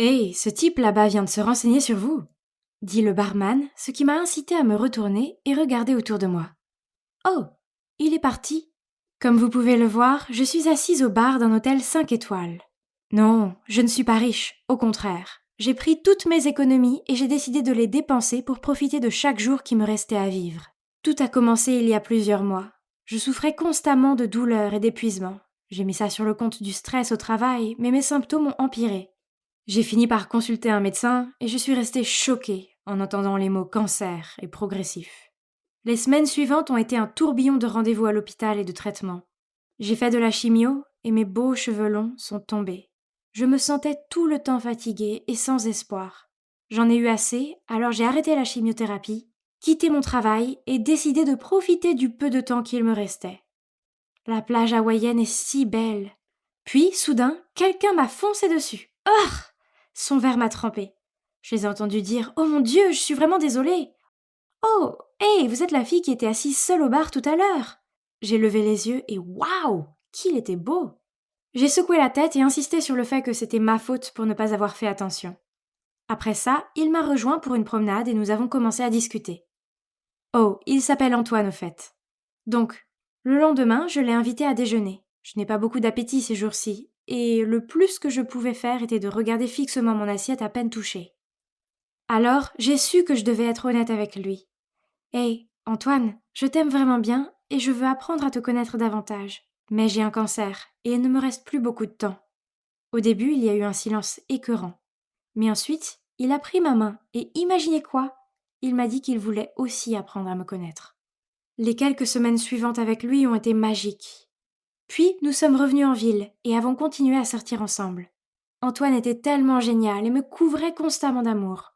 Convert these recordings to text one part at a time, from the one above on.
Hey, ce type là-bas vient de se renseigner sur vous, dit le barman, ce qui m'a incité à me retourner et regarder autour de moi. Oh, il est parti. Comme vous pouvez le voir, je suis assise au bar d'un hôtel 5 étoiles. Non, je ne suis pas riche, au contraire. J'ai pris toutes mes économies et j'ai décidé de les dépenser pour profiter de chaque jour qui me restait à vivre. Tout a commencé il y a plusieurs mois. Je souffrais constamment de douleurs et d'épuisement. J'ai mis ça sur le compte du stress au travail, mais mes symptômes ont empiré. J'ai fini par consulter un médecin et je suis restée choquée en entendant les mots cancer et progressif. Les semaines suivantes ont été un tourbillon de rendez-vous à l'hôpital et de traitements. J'ai fait de la chimio et mes beaux cheveux longs sont tombés. Je me sentais tout le temps fatiguée et sans espoir. J'en ai eu assez, alors j'ai arrêté la chimiothérapie, quitté mon travail et décidé de profiter du peu de temps qu'il me restait. La plage hawaïenne est si belle. Puis, soudain, quelqu'un m'a foncé dessus. Ah! Son verre m'a trempé. Je les ai entendus dire « Oh mon Dieu, je suis vraiment désolée !»« Oh, hey, vous êtes la fille qui était assise seule au bar tout à l'heure !» J'ai levé les yeux et waouh, qu'il était beau! J'ai secoué la tête et insisté sur le fait que c'était ma faute pour ne pas avoir fait attention. Après ça, il m'a rejoint pour une promenade et nous avons commencé à discuter. Oh, il s'appelle Antoine au fait. Donc, le lendemain, je l'ai invité à déjeuner. Je n'ai pas beaucoup d'appétit ces jours-ci, et le plus que je pouvais faire était de regarder fixement mon assiette à peine touchée. Alors, j'ai su que je devais être honnête avec lui. Hey, Antoine, je t'aime vraiment bien et je veux apprendre à te connaître davantage. Mais j'ai un cancer et il ne me reste plus beaucoup de temps. Au début, il y a eu un silence écœurant. Mais ensuite, il a pris ma main et imaginez quoi? Il m'a dit qu'il voulait aussi apprendre à me connaître. Les quelques semaines suivantes avec lui ont été magiques. Puis, nous sommes revenus en ville et avons continué à sortir ensemble. Antoine était tellement génial et me couvrait constamment d'amour.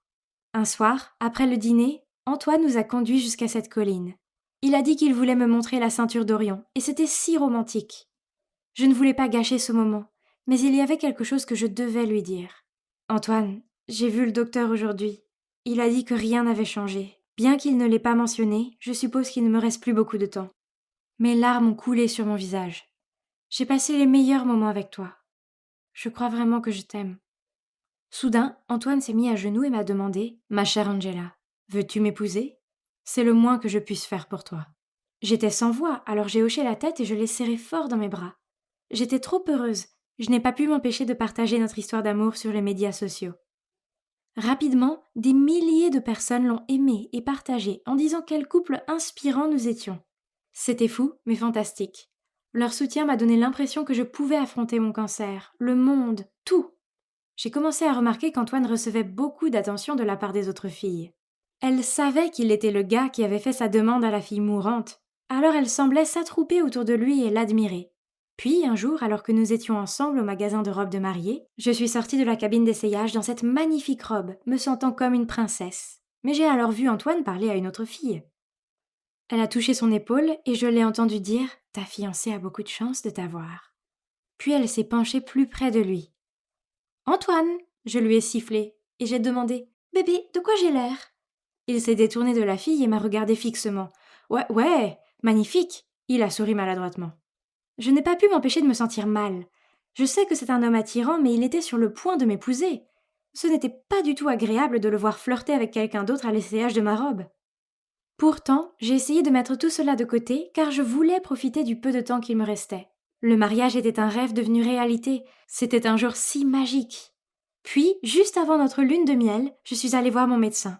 Un soir, après le dîner, Antoine nous a conduits jusqu'à cette colline. Il a dit qu'il voulait me montrer la ceinture d'Orion, et c'était si romantique. Je ne voulais pas gâcher ce moment, mais il y avait quelque chose que je devais lui dire. Antoine, j'ai vu le docteur aujourd'hui. Il a dit que rien n'avait changé. Bien qu'il ne l'ait pas mentionné, je suppose qu'il ne me reste plus beaucoup de temps. Mes larmes ont coulé sur mon visage. J'ai passé les meilleurs moments avec toi. Je crois vraiment que je t'aime. Soudain, Antoine s'est mis à genoux et m'a demandé « Ma chère Angela, veux-tu m'épouser ? C'est le moins que je puisse faire pour toi. » J'étais sans voix, alors j'ai hoché la tête et je l'ai serré fort dans mes bras. J'étais trop heureuse. Je n'ai pas pu m'empêcher de partager notre histoire d'amour sur les médias sociaux. Rapidement, des milliers de personnes l'ont aimé et partagé en disant quel couple inspirant nous étions. C'était fou, mais fantastique. Leur soutien m'a donné l'impression que je pouvais affronter mon cancer, le monde, tout. J'ai commencé à remarquer qu'Antoine recevait beaucoup d'attention de la part des autres filles. Elle savait qu'il était le gars qui avait fait sa demande à la fille mourante, alors elle semblait s'attrouper autour de lui et l'admirer. Puis, un jour, alors que nous étions ensemble au magasin de robes de mariée, je suis sortie de la cabine d'essayage dans cette magnifique robe, me sentant comme une princesse. Mais j'ai alors vu Antoine parler à une autre fille. Elle a touché son épaule et je l'ai entendu dire « Ta fiancée a beaucoup de chance de t'avoir ». Puis elle s'est penchée plus près de lui. « Antoine !» je lui ai sifflé et j'ai demandé « Bébé, de quoi j'ai l'air ?» Il s'est détourné de la fille et m'a regardé fixement. « Ouais, magnifique !» Il a souri maladroitement. Je n'ai pas pu m'empêcher de me sentir mal. Je sais que c'est un homme attirant, mais il était sur le point de m'épouser. Ce n'était pas du tout agréable de le voir flirter avec quelqu'un d'autre à l'essayage de ma robe. Pourtant, j'ai essayé de mettre tout cela de côté, car je voulais profiter du peu de temps qu'il me restait. Le mariage était un rêve devenu réalité. C'était un jour si magique. Puis, juste avant notre lune de miel, je suis allée voir mon médecin.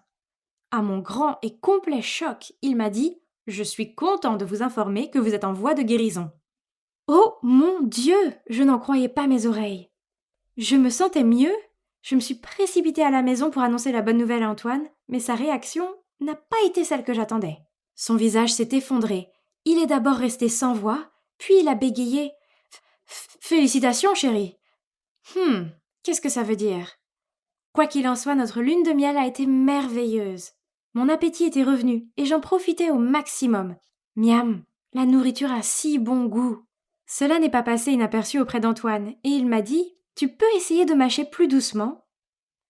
À mon grand et complet choc, il m'a dit « Je suis content de vous informer que vous êtes en voie de guérison. » Oh mon Dieu! Je n'en croyais pas mes oreilles. Je me sentais mieux. Je me suis précipitée à la maison pour annoncer la bonne nouvelle à Antoine, mais sa réaction n'a pas été celle que j'attendais. Son visage s'est effondré. Il est d'abord resté sans voix, puis il a bégayé. Félicitations, chérie. Qu'est-ce que ça veut dire? Quoi qu'il en soit, notre lune de miel a été merveilleuse. Mon appétit était revenu et j'en profitais au maximum. Miam, la nourriture a si bon goût. Cela n'est pas passé inaperçu auprès d'Antoine et il m'a dit « Tu peux essayer de mâcher plus doucement ?»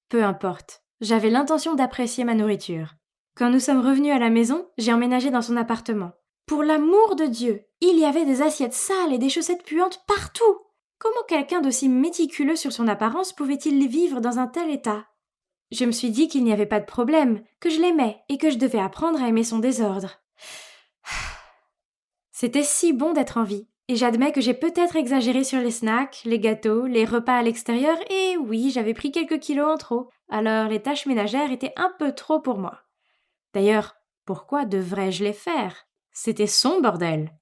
Peu importe, j'avais l'intention d'apprécier ma nourriture. Quand nous sommes revenus à la maison, j'ai emménagé dans son appartement. Pour l'amour de Dieu, il y avait des assiettes sales et des chaussettes puantes partout. Comment quelqu'un d'aussi méticuleux sur son apparence pouvait-il vivre dans un tel état? Je me suis dit qu'il n'y avait pas de problème, que je l'aimais et que je devais apprendre à aimer son désordre. C'était si bon d'être en vie, et j'admets que j'ai peut-être exagéré sur les snacks, les gâteaux, les repas à l'extérieur, et oui, j'avais pris quelques kilos en trop, alors les tâches ménagères étaient un peu trop pour moi. D'ailleurs, pourquoi devrais-je les faire? C'était son bordel.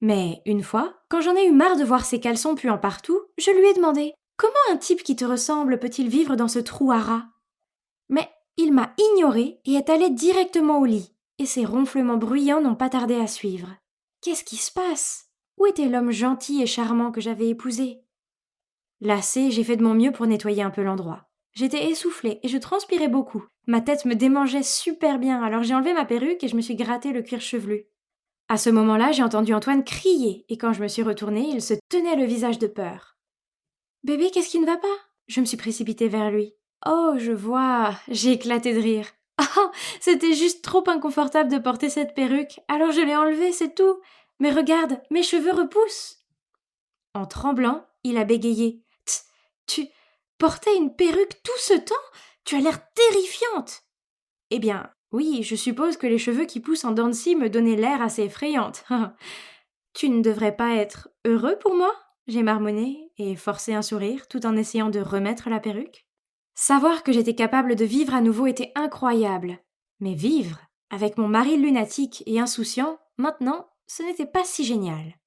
Mais une fois, quand j'en ai eu marre de voir ses caleçons puant partout, je lui ai demandé: comment un type qui te ressemble peut-il vivre dans ce trou à rats? Mais il m'a ignoré et est allé directement au lit, et ses ronflements bruyants n'ont pas tardé à suivre. Qu'est-ce qui se passe? Où était l'homme gentil et charmant que j'avais épousé? Lassée, j'ai fait de mon mieux pour nettoyer un peu l'endroit. J'étais essoufflée et je transpirais beaucoup. Ma tête me démangeait super bien, alors j'ai enlevé ma perruque et je me suis gratté le cuir chevelu. À ce moment-là, j'ai entendu Antoine crier, et quand je me suis retournée, il se tenait le visage de peur. Bébé, qu'est-ce qui ne va pas? Je me suis précipitée vers lui. Oh, je vois, j'ai éclaté de rire. Ah, c'était juste trop inconfortable de porter cette perruque, alors je l'ai enlevée, c'est tout. Mais regarde, mes cheveux repoussent. En tremblant, il a bégayé. Tu portais une perruque tout ce temps? Tu as l'air terrifiante. Eh bien, oui, je suppose que les cheveux qui poussent en dents de scie me donnaient l'air assez effrayante. Tu ne devrais pas être heureux pour moi? J'ai marmonné et forcé un sourire tout en essayant de remettre la perruque. Savoir que j'étais capable de vivre à nouveau était incroyable. Mais vivre, avec mon mari lunatique et insouciant, maintenant, ce n'était pas si génial.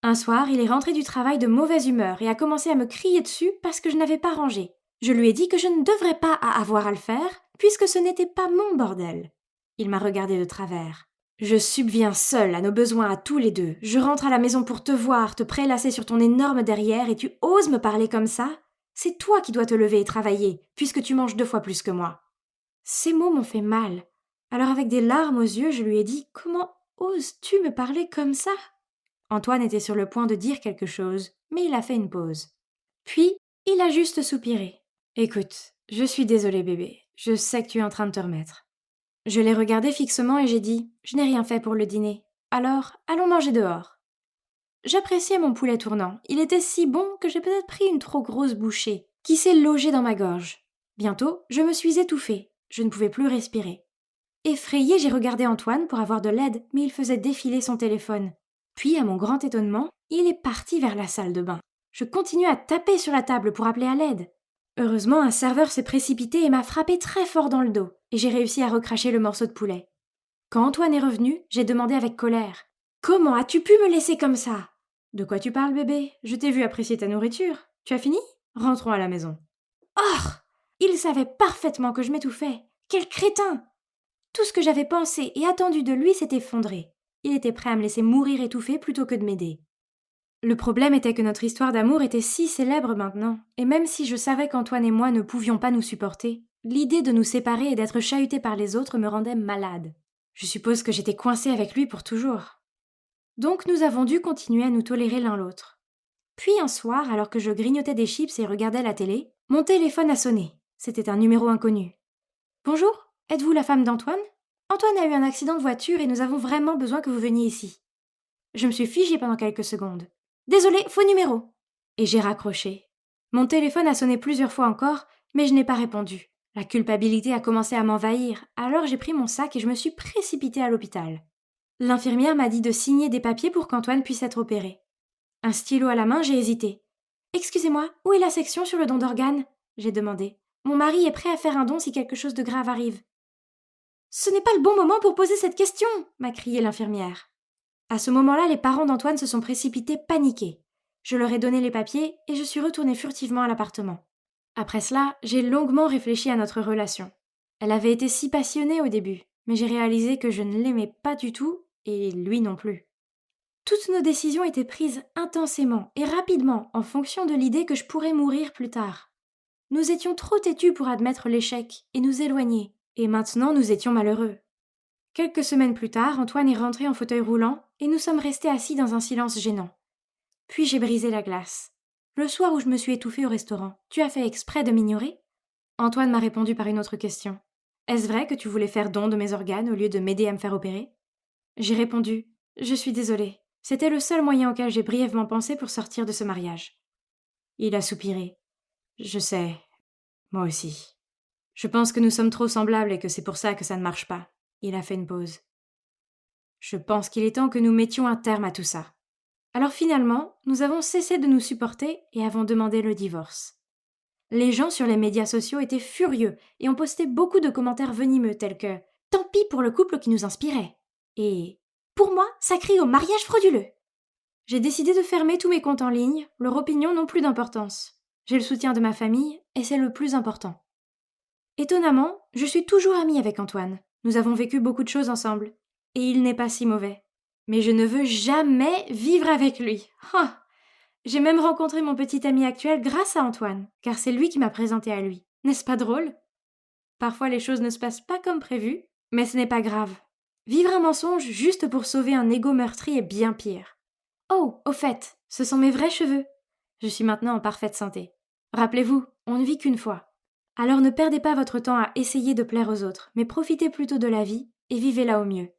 Un soir, il est rentré du travail de mauvaise humeur et a commencé à me crier dessus parce que je n'avais pas rangé. Je lui ai dit que je ne devrais pas avoir à le faire, puisque ce n'était pas mon bordel. Il m'a regardé de travers. Je subviens seule à nos besoins à tous les deux. Je rentre à la maison pour te voir, te prélasser sur ton énorme derrière, et tu oses me parler comme ça? C'est toi qui dois te lever et travailler, puisque tu manges 2 fois plus que moi. Ces mots m'ont fait mal. Alors avec des larmes aux yeux, je lui ai dit: comment oses-tu me parler comme ça? Antoine était sur le point de dire quelque chose, mais il a fait une pause. Puis, il a juste soupiré. Écoute, je suis désolée bébé, je sais que tu es en train de te remettre. Je l'ai regardé fixement et j'ai dit: je n'ai rien fait pour le dîner. Alors, allons manger dehors. J'appréciais mon poulet tournant. Il était si bon que j'ai peut-être pris une trop grosse bouchée, qui s'est logée dans ma gorge. Bientôt, je me suis étouffée. Je ne pouvais plus respirer. Effrayée, j'ai regardé Antoine pour avoir de l'aide, mais il faisait défiler son téléphone. Puis, à mon grand étonnement, il est parti vers la salle de bain. Je continue à taper sur la table pour appeler à l'aide. Heureusement, un serveur s'est précipité et m'a frappé très fort dans le dos, et j'ai réussi à recracher le morceau de poulet. Quand Antoine est revenu, j'ai demandé avec colère: comment as-tu pu me laisser comme ça? De quoi tu parles, bébé? Je t'ai vu apprécier ta nourriture. Tu as fini? Rentrons à la maison. Oh! Il savait parfaitement que je m'étouffais. Quel crétin! Tout ce que j'avais pensé et attendu de lui s'est effondré. Il était prêt à me laisser mourir étouffé plutôt que de m'aider. Le problème était que notre histoire d'amour était si célèbre maintenant, et même si je savais qu'Antoine et moi ne pouvions pas nous supporter, l'idée de nous séparer et d'être chahutés par les autres me rendait malade. Je suppose que j'étais coincée avec lui pour toujours. Donc nous avons dû continuer à nous tolérer l'un l'autre. Puis un soir, alors que je grignotais des chips et regardais la télé, mon téléphone a sonné. C'était un numéro inconnu. Bonjour, êtes-vous la femme d'Antoine? Antoine a eu un accident de voiture et nous avons vraiment besoin que vous veniez ici. Je me suis figée pendant quelques secondes. Désolée, faux numéro. Et j'ai raccroché. Mon téléphone a sonné plusieurs fois encore, mais je n'ai pas répondu. La culpabilité a commencé à m'envahir, alors j'ai pris mon sac et je me suis précipitée à l'hôpital. L'infirmière m'a dit de signer des papiers pour qu'Antoine puisse être opéré. Un stylo à la main, j'ai hésité. Excusez-moi, où est la section sur le don d'organes? J'ai demandé. Mon mari est prêt à faire un don si quelque chose de grave arrive. Ce n'est pas le bon moment pour poser cette question, m'a crié l'infirmière. À ce moment-là, les parents d'Antoine se sont précipités paniqués. Je leur ai donné les papiers et je suis retournée furtivement à l'appartement. Après cela, j'ai longuement réfléchi à notre relation. Elle avait été si passionnée au début, mais j'ai réalisé que je ne l'aimais pas du tout et lui non plus. Toutes nos décisions étaient prises intensément et rapidement en fonction de l'idée que je pourrais mourir plus tard. Nous étions trop têtus pour admettre l'échec et nous éloigner, et maintenant nous étions malheureux. Quelques semaines plus tard, Antoine est rentré en fauteuil roulant et nous sommes restés assis dans un silence gênant. Puis j'ai brisé la glace. Le soir où je me suis étouffée au restaurant, tu as fait exprès de m'ignorer? Antoine m'a répondu par une autre question. Est-ce vrai que tu voulais faire don de mes organes au lieu de m'aider à me faire opérer? J'ai répondu: je suis désolée. C'était le seul moyen auquel j'ai brièvement pensé pour sortir de ce mariage. Il a soupiré. Je sais, moi aussi. Je pense que nous sommes trop semblables et que c'est pour ça que ça ne marche pas. Il a fait une pause. Je pense qu'il est temps que nous mettions un terme à tout ça. Alors finalement, nous avons cessé de nous supporter et avons demandé le divorce. Les gens sur les médias sociaux étaient furieux et ont posté beaucoup de commentaires venimeux tels que Tant pis pour le couple qui nous inspirait et Pour moi, ça crie au mariage frauduleux. J'ai décidé de fermer tous mes comptes en ligne, leur opinion n'ont plus d'importance. J'ai le soutien de ma famille et c'est le plus important. Étonnamment, je suis toujours amie avec Antoine. Nous avons vécu beaucoup de choses ensemble. Et il n'est pas si mauvais. Mais je ne veux jamais vivre avec lui. Ah. J'ai même rencontré mon petit ami actuel grâce à Antoine, car c'est lui qui m'a présenté à lui. N'est-ce pas drôle? Parfois les choses ne se passent pas comme prévu, mais ce n'est pas grave. Vivre un mensonge juste pour sauver un ego meurtri est bien pire. Oh, au fait, ce sont mes vrais cheveux. Je suis maintenant en parfaite santé. Rappelez-vous, on ne vit qu'une fois. Alors ne perdez pas votre temps à essayer de plaire aux autres, mais profitez plutôt de la vie et vivez-la au mieux.